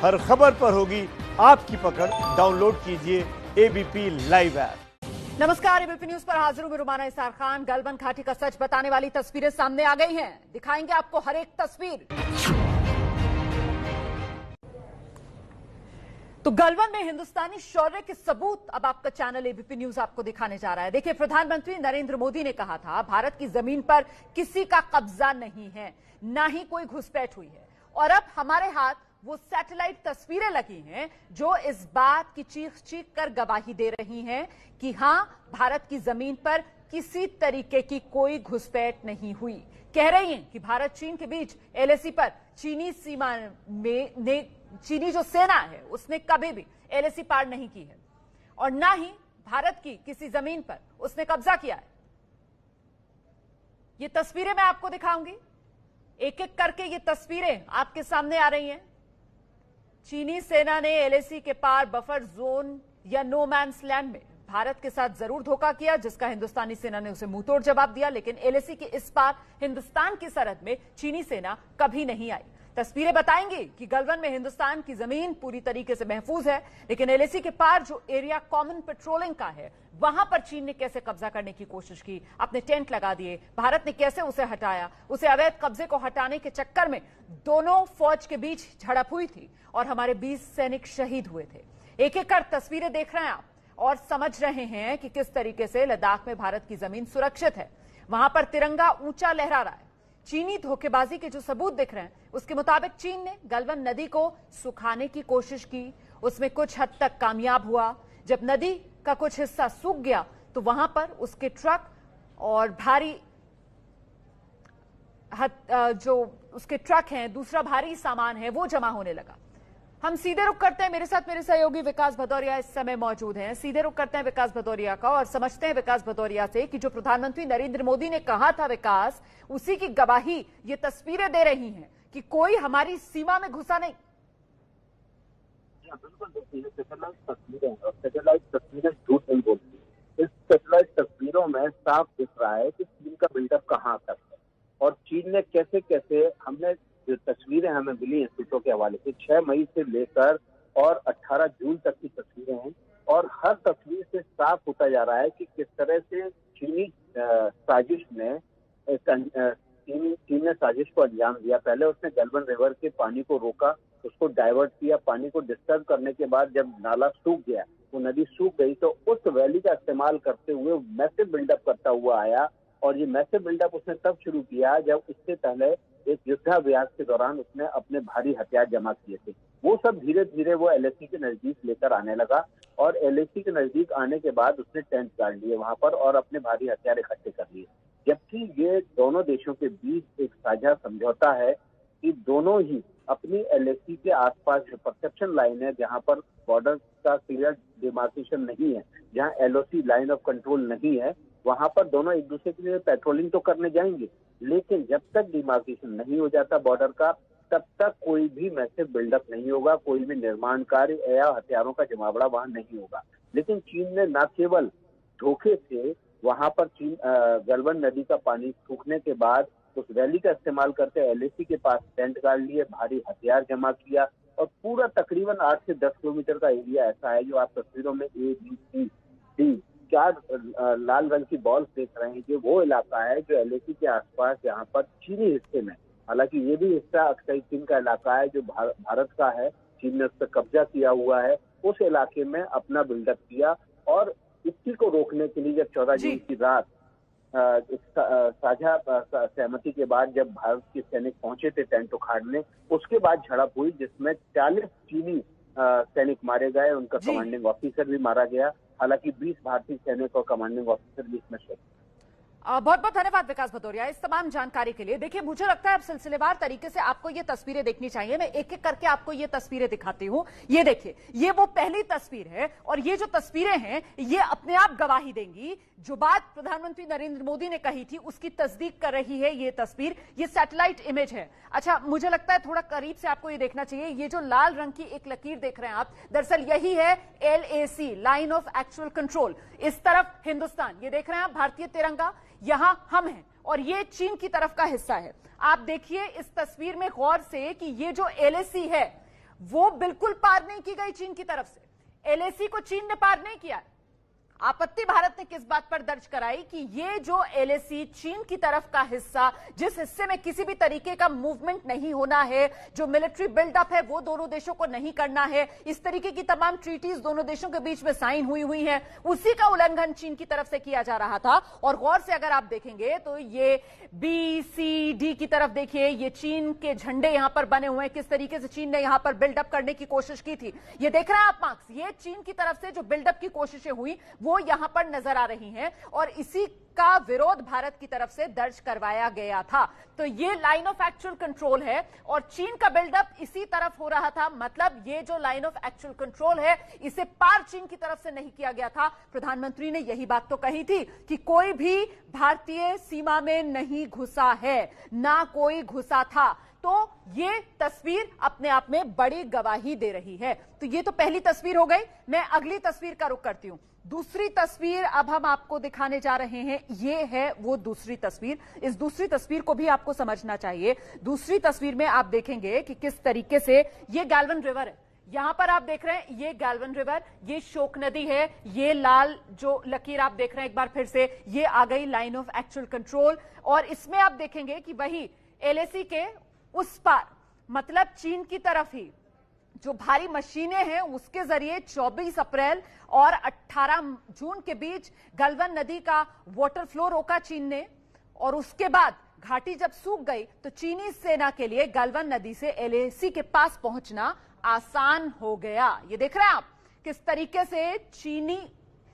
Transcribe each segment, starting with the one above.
हर खबर पर होगी आपकी पकड़। डाउनलोड कीजिए एबीपी लाइव ऐप। नमस्कार, एबीपी न्यूज पर हाजिर हूं मैं रुमाना इसार खान। गलबन घाटी का सच बताने वाली तस्वीरें सामने आ गई हैं। दिखाएंगे आपको हर एक तस्वीर। तो गलबन में हिंदुस्तानी शौर्य के सबूत अब आपका चैनल एबीपी न्यूज आपको दिखाने जा रहा है। देखिए, प्रधानमंत्री नरेंद्र मोदी ने कहा था भारत की जमीन पर किसी का कब्जा नहीं है, ना ही कोई घुसपैठ हुई है। और अब हमारे हाथ वो सैटेलाइट तस्वीरें लगी हैं जो इस बात की चीख चीख कर गवाही दे रही हैं कि हां, भारत की जमीन पर किसी तरीके की कोई घुसपैठ नहीं हुई। कह रही हैं कि भारत चीन के बीच एलएसी पर चीनी सीमा में चीनी जो सेना है उसने कभी भी एलएसी पार नहीं की है और ना ही भारत की किसी जमीन पर उसने कब्जा किया है। ये तस्वीरें मैं आपको दिखाऊंगी, एक एक करके ये तस्वीरें आपके सामने आ रही हैं। चीनी सेना ने एलएसी के पार बफर जोन या नो मैन्स लैंड में भारत के साथ जरूर धोखा किया, जिसका हिंदुस्तानी सेना ने उसे मुंहतोड़ जवाब दिया। लेकिन एलएसी के इस पार हिंदुस्तान की सरहद में चीनी सेना कभी नहीं आई। तस्वीरें बताएंगी कि गलवन में हिंदुस्तान की जमीन पूरी तरीके से महफूज है, लेकिन एलएसी के पार जो एरिया कॉमन पेट्रोलिंग का है वहां पर चीन ने कैसे कब्जा करने की कोशिश की, अपने टेंट लगा दिए, भारत ने कैसे उसे हटाया। उसे अवैध कब्जे को हटाने के चक्कर में दोनों फौज के बीच झड़प हुई थी और हमारे 20 सैनिक शहीद हुए थे। एक एक कर तस्वीरें देख रहे हैं आप और समझ रहे हैं कि किस तरीके से लद्दाख में भारत की जमीन सुरक्षित है। वहां पर तिरंगा ऊंचा लहरा रहा है। चीनी धोखेबाजी के जो सबूत दिख रहे हैं उसके मुताबिक चीन ने गलवन नदी को सुखाने की कोशिश की, उसमें कुछ हद तक कामयाब हुआ। जब नदी का कुछ हिस्सा सूख गया तो वहां पर उसके ट्रक और भारी जो उसके ट्रक हैं, दूसरा भारी सामान है, वो जमा होने लगा। हम सीधे रुख करते हैं, मेरे साथ मेरे सहयोगी विकास भदौरिया इस समय मौजूद हैं। सीधे रुख करते हैं विकास भदौरिया का और समझते हैं विकास भदौरिया से कि जो प्रधानमंत्री नरेंद्र मोदी ने कहा था विकास, उसी की गवाही ये तस्वीरें दे रही हैं कि कोई हमारी सीमा में घुसा नहीं। बिल्कुल, देखिए सैटेलाइट तस्वीरें और सैटेलाइट तस्वीरें झूठ नहीं बोलती। इस सैटेलाइट तस्वीरों में साफ दिख रहा है कि चीन का बिल्डअप कहाँ तक है और चीन ने कैसे कैसे, हमने जो तस्वीरें हमें मिली हैं सूत्रों के हवाले से 6 मई से लेकर और 18 जून तक की तस्वीरें हैं और हर तस्वीर से साफ होता जा रहा है कि किस तरह से चीनी साजिश ने चीन ने साजिश को अंजाम दिया। पहले उसने गलवन रिवर के पानी को रोका, उसको डाइवर्ट किया। पानी को डिस्टर्ब करने के बाद जब नाला सूख गया, वो नदी सूख गई, तो उस वैली का इस्तेमाल करते हुए मैसिव बिल्डअप करता हुआ आया। और ये मैसिव बिल्डअप उसने तब शुरू किया जब इससे पहले एक युद्धाभ्यास के दौरान उसने अपने भारी हथियार जमा किए थे। वो सब धीरे धीरे वो एलएसी के नजदीक लेकर आने लगा और एलएसी के नजदीक आने के बाद उसने टेंट गाड़ लिए वहां पर और अपने भारी हथियार इकट्ठे कर लिए। जबकि ये दोनों देशों के बीच एक साझा समझौता है कि दोनों ही अपनी एलएसी के आसपास जो परसेप्शन लाइन है, जहां पर बॉर्डर का क्लियर डिमार्केशन नहीं है, जहां एलओसी लाइन ऑफ कंट्रोल नहीं है, वहां पर दोनों एक दूसरे के लिए पेट्रोलिंग तो करने जाएंगे, लेकिन जब तक डिमार्केशन नहीं हो जाता बॉर्डर का, तब तक कोई भी मैसिव बिल्डअप नहीं होगा, कोई भी निर्माण कार्य या हथियारों का जमावड़ा वहां नहीं होगा। लेकिन चीन ने न केवल धोखे से वहां पर गलवन नदी का पानी सूखने के बाद उस वैली का इस्तेमाल करके एलएसी के पास टेंट गाड़ लिए, भारी हथियार जमा किया और पूरा तकरीबन 8 से 10 किलोमीटर का एरिया ऐसा है जो आप तस्वीरों में ABCD 4 लाल रंग की बॉल्स देख रहे हैं, जो वो इलाका है जो एलएसी के आसपास, जहाँ पर चीनी हिस्से में, हालांकि ये भी हिस्सा अक्सर चीन का इलाका है जो भारत का है, चीन ने उस पर कब्जा किया हुआ है, उस इलाके में अपना बिल्डअप किया। और इसी को रोकने के लिए जब 14 जून की रात साझा सहमति के बाद जब भारत के सैनिक पहुंचे थे टेंट उखाड़ने, उसके बाद झड़प हुई जिसमें 40 चीनी सैनिक मारे गए, उनका कमांडिंग ऑफिसर भी मारा गया। हालांकि 20 भारतीय सैनिक और कमांडिंग ऑफिसर भी इसमें शहीद। बहुत बहुत धन्यवाद विकास भदौरिया इस तमाम जानकारी के लिए। देखिए, मुझे लगता है अब सिलसिलेवार तरीके से आपको ये तस्वीरें देखनी चाहिए। मैं एक एक करके आपको ये तस्वीरें दिखाती हूं। ये देखिए, ये वो पहली तस्वीर है और ये जो तस्वीरें हैं ये अपने आप गवाही देंगी। जो बात प्रधानमंत्री नरेंद्र मोदी ने कही थी उसकी तस्दीक कर रही है ये तस्वीर। ये सैटेलाइट इमेज है। अच्छा, मुझे लगता है थोड़ा करीब से आपको ये देखना चाहिए। ये जो लाल रंग की एक लकीर देख रहे हैं आप, दरअसल यही है LAC, line of actual control. इस तरफ हिंदुस्तान, ये देख रहे हैं आप भारतीय तिरंगा, यहां हम हैं और ये चीन की तरफ का हिस्सा है। आप देखिए इस तस्वीर में गौर से कि ये जो LAC है वो बिल्कुल पार नहीं की गई चीन की तरफ से। एलएसी को चीन ने पार नहीं किया। आपत्ति भारत ने किस बात पर दर्ज कराई कि ये जो एलएसी चीन की तरफ का हिस्सा, जिस हिस्से में किसी भी तरीके का मूवमेंट नहीं होना है, जो मिलिट्री बिल्डअप है वो दोनों देशों को नहीं करना है, इस तरीके की तमाम ट्रीटीज दोनों देशों के बीच में साइन हुई हैं, उसी का उल्लंघन चीन की तरफ से किया जा रहा था। और गौर से अगर आप देखेंगे तो ये बी सी डी की तरफ देखिए, ये चीन के झंडे यहां पर बने हुए हैं, किस तरीके से चीन ने यहां पर बिल्डअप करने की कोशिश की थी। ये देख रहे हैं आप मार्क्स, ये चीन की तरफ से जो बिल्डअप की कोशिशें हुई वो यहां पर नजर आ रही हैं और इसी का विरोध भारत की तरफ से दर्ज करवाया गया था। तो ये लाइन ऑफ एक्चुअल कंट्रोल है और चीन का बिल्डअप इसी तरफ हो रहा था। मतलब ये जो लाइन ऑफ एक्चुअल कंट्रोल है इसे पार चीन की तरफ से नहीं किया गया था। प्रधानमंत्री ने यही बात तो कही थी कि कोई भी भारतीय सीमा में नहीं घुसा है, ना कोई घुसा था। तो ये तस्वीर अपने आप में बड़ी गवाही दे रही है। तो ये तो पहली तस्वीर हो गई। मैं अगली तस्वीर का रुख करती हूं। दूसरी तस्वीर अब हम आपको दिखाने जा रहे हैं। ये है वो दूसरी तस्वीर। इस दूसरी तस्वीर को भी आपको समझना चाहिए। दूसरी तस्वीर में आप देखेंगे कि किस तरीके से ये गैल्वन रिवर है। यहां पर आप देख रहे हैं ये गैल्वन रिवर, ये शोक नदी है। ये लाल जो लकीर आप देख रहे हैं एक बार फिर से, ये आ गई लाइन ऑफ एक्चुअल कंट्रोल। और इसमें आप देखेंगे कि वही एलएसी के उस पार, मतलब चीन की तरफ ही जो भारी मशीनें हैं उसके जरिए 24 अप्रैल और 18 जून के बीच गलवान नदी का वाटर फ्लो रोका चीन ने। और उसके बाद घाटी जब सूख गई तो चीनी सेना के लिए गलवान नदी से एलएसी के पास पहुंचना आसान हो गया। ये देख रहे हैं आप किस तरीके से चीनी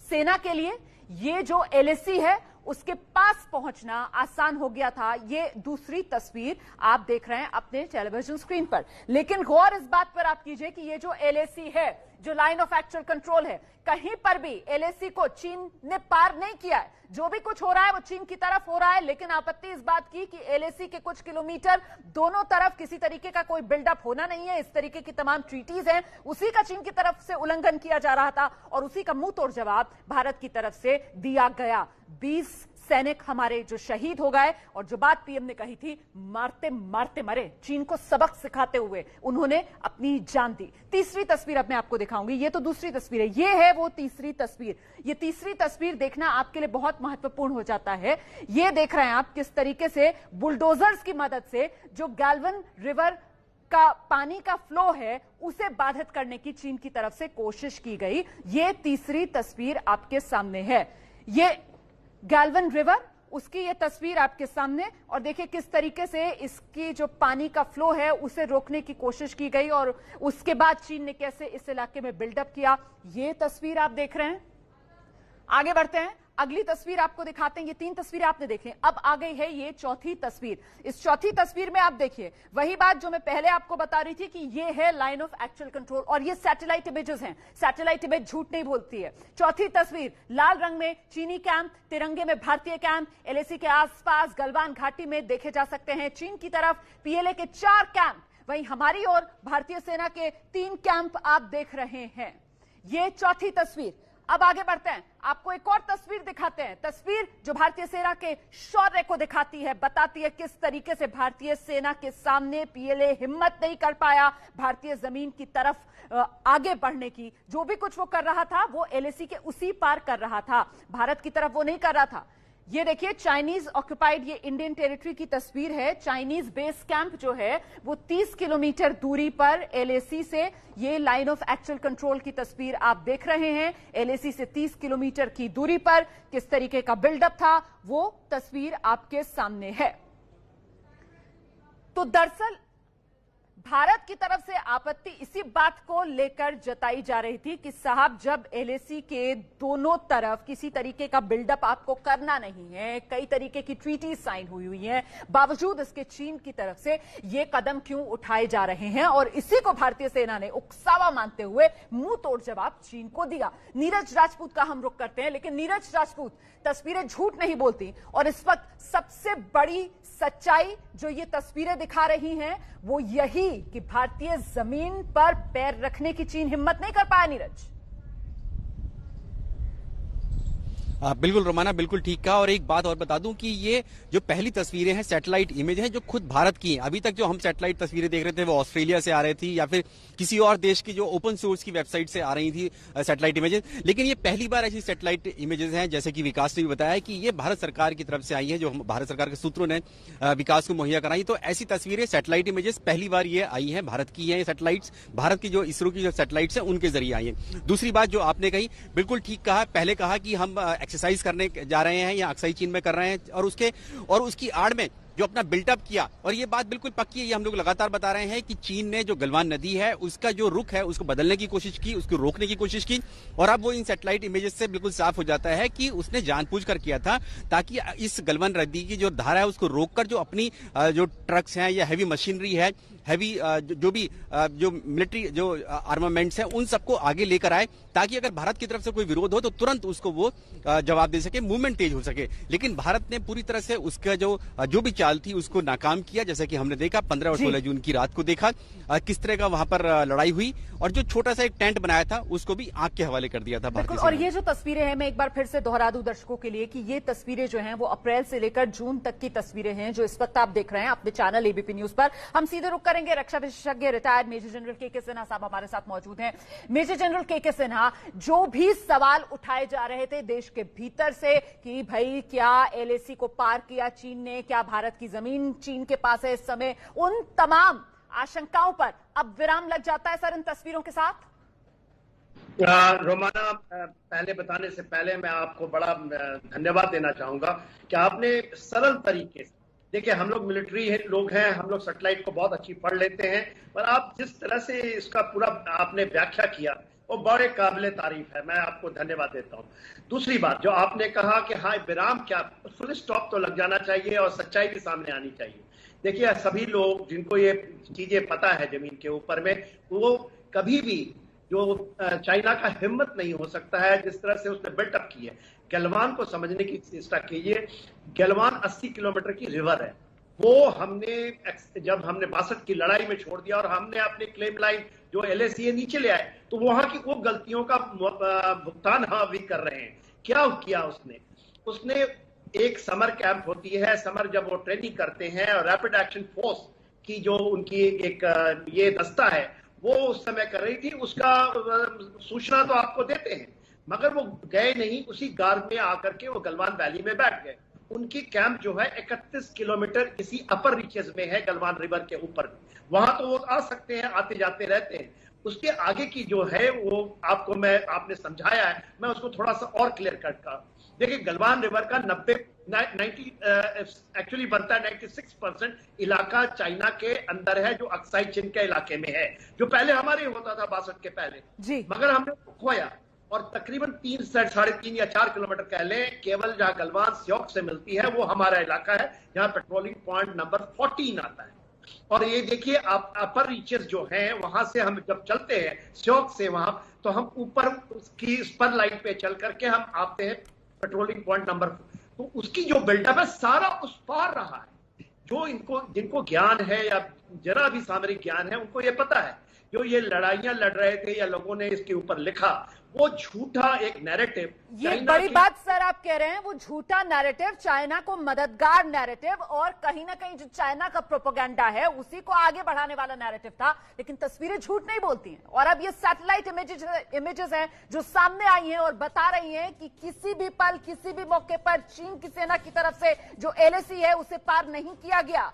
सेना के लिए ये जो एलएसी है उसके पास पहुंचना आसान हो गया था। ये दूसरी तस्वीर आप देख रहे हैं अपने टेलीविजन स्क्रीन पर। लेकिन गौर इस बात पर आप कीजिए कि ये जो एलएसी है, जो लाइन ऑफ एक्चुअल कंट्रोल है, कहीं पर भी एलएसी को चीन ने पार नहीं किया है। जो भी कुछ हो रहा है वो चीन की तरफ हो रहा है। लेकिन आपत्ति इस बात की कि एलएसी के कुछ किलोमीटर दोनों तरफ किसी तरीके का कोई बिल्डअप होना नहीं है। इस तरीके की तमाम ट्रीटीज हैं, उसी का चीन की तरफ से उल्लंघन किया जा रहा था और उसी का मुंह तोड़ जवाब भारत की तरफ से दिया गया। 20 सैनिक हमारे जो शहीद हो गए और जो बात पीएम ने कही थी, मारते मारते मरे, चीन को सबक सिखाते हुए उन्होंने अपनी जान दी। तीसरी तस्वीर अब मैं आपको दिखाऊंगी। ये तो दूसरी तस्वीर है, ये है वो तीसरी तस्वीर। ये तीसरी तस्वीर देखना आपके लिए बहुत महत्वपूर्ण हो जाता है। ये देख रहे हैं आप किस तरीके से बुलडोजर्स की मदद से जो गैल्वन रिवर का पानी का फ्लो है उसे बाधित करने की चीन की तरफ से कोशिश की गई। ये तीसरी तस्वीर आपके सामने है। ये गैल्वन रिवर, उसकी ये तस्वीर आपके सामने। और देखिए किस तरीके से इसकी जो पानी का फ्लो है उसे रोकने की कोशिश की गई और उसके बाद चीन ने कैसे इस इलाके में बिल्डअप किया, ये तस्वीर आप देख रहे हैं। आगे बढ़ते हैं, अगली तस्वीर आपको दिखाते हैं। ये 3 तस्वीरें आपने देखी। अब आ गई है ये चौथी तस्वीर। इस चौथी तस्वीर में आप देखिए वही बात जो मैं पहले आपको बता रही थी कि ये है लाइन ऑफ एक्चुअल कंट्रोल और ये सैटेलाइट इमेजेस हैं। सैटेलाइट इमेज झूठ नहीं बोलती है। चौथी तस्वीर, लाल रंग में चीनी कैंप, तिरंगे में भारतीय कैंप एलएसी के आसपास गलवान घाटी में देखे जा सकते हैं। चीन की तरफ पीएलए के 4 कैंप, वहीं हमारी ओर भारतीय सेना के 3 कैंप आप देख रहे हैं। ये चौथी तस्वीर। अब आगे बढ़ते हैं, आपको एक और तस्वीर दिखाते हैं। तस्वीर जो भारतीय सेना के शौर्य को दिखाती है, बताती है किस तरीके से भारतीय सेना के सामने पीएलए हिम्मत नहीं कर पाया भारतीय जमीन की तरफ आगे बढ़ने की। जो भी कुछ वो कर रहा था वो एलएसी के उसी पार कर रहा था, भारत की तरफ वो नहीं कर रहा था। ये देखिए चाइनीज ऑक्युपाइड, ये इंडियन टेरिटरी की तस्वीर है। चाइनीज बेस कैंप जो है वो 30 किलोमीटर दूरी पर एलएसी से, ये लाइन ऑफ एक्चुअल कंट्रोल की तस्वीर आप देख रहे हैं। एलएसी से 30 किलोमीटर की दूरी पर किस तरीके का बिल्डअप था वो तस्वीर आपके सामने है। तो दरअसल भारत की तरफ से आपत्ति इसी बात को लेकर जताई जा रही थी कि साहब जब एलएसी के दोनों तरफ किसी तरीके का बिल्डअप आपको करना नहीं है, कई तरीके की ट्रीटी साइन हुई है, बावजूद इसके चीन की तरफ से ये कदम क्यों उठाए जा रहे हैं। और इसी को भारतीय सेना ने उकसावा मानते हुए मुंह तोड़ जवाब चीन को दिया। नीरज राजपूत का हम रुख करते हैं, लेकिन नीरज राजपूत, तस्वीरें झूठ नहीं बोलती और इस वक्त सबसे बड़ी सच्चाई जो ये तस्वीरें दिखा रही हैं वो यही कि भारतीय जमीन पर पैर रखने की चीन हिम्मत नहीं कर पाया। नीरज, बिल्कुल रोमाना, बिल्कुल ठीक कहा। और एक बात और बता दूं कि ये जो पहली तस्वीरें हैं सैटेलाइट इमेज हैं जो खुद भारत की हैं। अभी तक जो हम सैटेलाइट तस्वीरें देख रहे थे वो ऑस्ट्रेलिया से आ रही थी या फिर किसी और देश की जो ओपन सोर्स की वेबसाइट से आ रही थी सैटेलाइट इमेजेस, लेकिन ये पहली बार ऐसी सैटेलाइट इमेजेस हैं, जैसे कि विकास ने भी बताया कि ये भारत सरकार की तरफ से आई है, जो भारत सरकार के सूत्रों ने विकास को मुहैया कराई। तो ऐसी तस्वीरें सैटेलाइट इमेजेस पहली बार ये आई हैं, भारत की हैं ये सैटेलाइट्स, भारत की जो इसरो की जो सैटेलाइट्स हैं उनके जरिए आई हैं। दूसरी बात जो आपने कही, बिल्कुल ठीक कहा, पहले कहा कि हम एक्सरसाइज करने जा रहे हैं या अक्साई चीन में कर रहे हैं, और उसकी आड़ में जो अपना बिल्टअप किया, और ये बात बिल्कुल पक्की है, ये हम लोग लगातार बता रहे हैं कि चीन ने जो गलवान नदी है उसका जो रुख है उसको बदलने की कोशिश की, उसको रोकने की कोशिश की, और अब वो इन सैटेलाइट इमेजेस से बिल्कुल साफ हो जाता है कि उसने जानबूझकर किया था ताकि इस गलवान नदी की जो धारा है उसको रोककर जो अपनी जो ट्रक्स हैं या हैवी मशीनरी है, हैवी जो भी जो मिलिट्री जो आर्मामेंट्स हैं उन सबको आगे लेकर आए, ताकि अगर भारत की तरफ से कोई विरोध हो तो तुरंत उसको वो जवाब दे सके, मूवमेंट तेज हो सके। लेकिन भारत ने पूरी तरह से उसका जो भी चाल थी उसको नाकाम किया, जैसा कि हमने देखा 15 और 16 जून की रात को देखा किस तरह का वहां पर लड़ाई हुई, और जो छोटा सा एक टेंट बनाया था उसको भी आग के हवाले कर दिया था भारतीय सेना। और ये जो तस्वीरें हैं, मैं एक बार फिर से दोहरा दूं दर्शकों के लिए कि ये तस्वीरें जो हैं वो अप्रैल से लेकर जून तक की तस्वीरें हैं जो इस वक्त आप देख रहे हैं अपने चैनल एबीपी न्यूज पर। हम सीधे रुक करेंगे, रक्षा विशेषज्ञ रिटायर्ड मेजर जनरल के सिन्हा साहब हमारे साथ मौजूद हैं। मेजर जनरल के सिन्हा, जो भी सवाल उठाए जा रहे थे देश के भीतर से कि भाई क्या एलएसी को पार किया चीन ने, क्या भारत की जमीन चीन के पास है इस समय, उन तमाम आशंकाओं पर अब विराम लग जाता है सर इन तस्वीरों के साथ? रोमाना, पहले बताने से पहले मैं आपको बड़ा धन्यवाद देना चाहूंगा कि आपने सरल तरीके से, देखिए हम लोग मिलिट्री लोग हैं, हम लोग सैटेलाइट को बहुत अच्छी पढ़ लेते हैं, पर आप जिस तरह से इसका पूरा आपने व्याख्या किया वो बड़े काबिले तारीफ है, मैं आपको धन्यवाद देता हूं। दूसरी बात जो आपने कहा कि हाँ विराम क्या, फुल स्टॉप तो लग जाना चाहिए और सच्चाई भी सामने आनी चाहिए। देखिए सभी लोग जिनको ये चीजें पता है जमीन के ऊपर में, वो कभी भी जो चाइना का हिम्मत नहीं हो सकता है जिस तरह से उसने बिल्टअप की है। गलवान को समझने की चेष्टा कीजिए, गलवान 80 किलोमीटर की रिवर है, वो हमने जब हमने 62 की लड़ाई में छोड़ दिया और हमने अपने क्लेम लाइन जो एलएसी नीचे ले आए, तो वहां की वो गलतियों का भुगतान हम अभी कर रहे हैं। क्या किया उसने एक समर कैंप होती है, समर जब वो ट्रेनिंग करते हैं, और रैपिड एक्शन फोर्स की जो उनकी एक ये दस्ता है वो उस समय कर रही थी, उसका सूचना तो आपको देते हैं, मगर वो गए नहीं, उसी गार्ड में आकर के वो गलवान वैली में बैठ गए। उनकी कैंप जो है 31 किलोमीटर इसी अपर रीचेस में है, गलवान रिवर के ऊपर, वहां तो वो आ सकते हैं, आते जाते रहते हैं। उसके आगे की जो है वो आपने समझाया है, मैं उसको थोड़ा सा और क्लियर करता। देखिए गलवान रिवर का 90 एक्चुअली बनता है 96% इलाका चाइना के अंदर है, जो अक्साई चीन के इलाके में है, जो पहले हमारे होता था 62 के पहले जी, मगर हमने खोया। और तकरीबन 3.5 या 4 किलोमीटर कह लें, केवल जहां गलवान स्योक से मिलती है वो हमारा इलाका है, जहां पेट्रोलिंग पॉइंट नंबर 14 आता है। और ये देखिए आप अपर रीचेस जो हैं वहां से हम जब चलते हैं स्योक से वहां, तो हम ऊपर उसकी स्पर लाइन पे चल करके हम आते हैं पेट्रोलिंग पॉइंट नंबर, तो उसकी जो बिल्डअप है सारा उस पार रहा है। जो जिनको ज्ञान है या जरा भी सामरिक ज्ञान है उनको ये पता है, जो ये लड़ाइयां लड़ रहे थे या लोगों ने इसके ऊपर लिखा, वो झूठा एक नैरेटिव, ये बड़ी बात सर आप कह रहे हैं, वो झूठा नैरेटिव, चाइना को मददगार नैरेटिव, और कहीं ना कहीं जो चाइना का प्रोपेगेंडा है उसी को आगे बढ़ाने वाला नैरेटिव था। लेकिन तस्वीरें झूठ नहीं बोलती हैं, और अब ये सैटेलाइट इमेजेस हैं जो सामने आई हैं और बता रही हैं कि किसी भी पल किसी भी मौके पर चीन की सेना की तरफ से जो एलएसी है उसे पार नहीं किया गया।